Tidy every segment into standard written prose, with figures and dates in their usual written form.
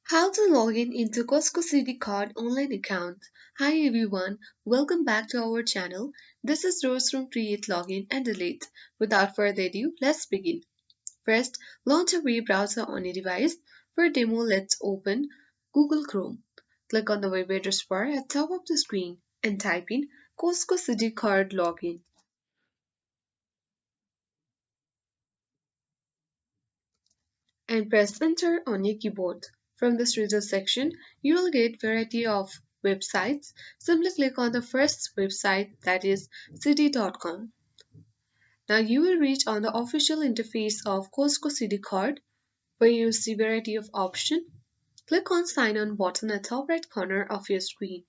How to log in into Costco Citi Card online account. Hi everyone, welcome back to our channel. This is Rose from Create Login and Delete. Without further ado, let's begin. First, launch a web browser on your device. For demo, let's open Google Chrome. Click on the web address bar at top of the screen and type in Costco Citi Card login and press enter on your keyboard. From this result section, you will get variety of websites. Simply click on the first website, that is citi.com. Now you will reach on the official interface of Costco Citi Card where you see variety of options. Click on sign on button at top right corner of your screen.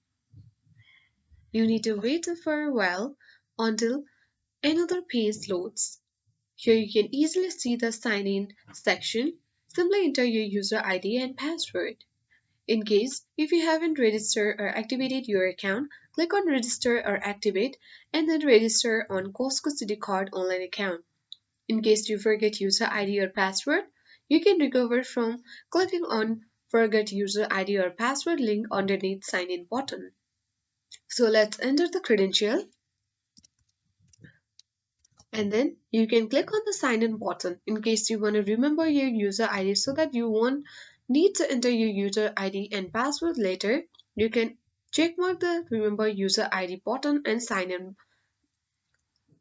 You need to wait for a while until another page loads. Here you can easily see the sign in section. Simply enter your user ID and password. In case if you haven't registered or activated your account, click on register or activate and then register on Costco Citi Card online account. In case you forget user ID or password, you can recover from clicking on forget user ID or password link underneath sign in button. So let's enter the credential and then you can click on the sign in button in case you want to remember your user ID so that you won't need to enter your user ID and password later. You can check mark the remember user ID button and sign in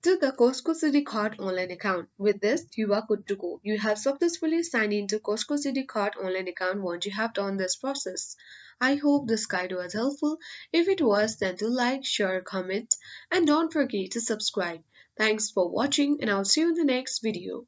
to the Costco Citi Card online account. With this, you are good to go. You have successfully signed into Costco Citi Card online account once you have done this process. I hope this guide was helpful. If it was, then do like, share, comment, and don't forget to subscribe. Thanks for watching, and I'll see you in the next video.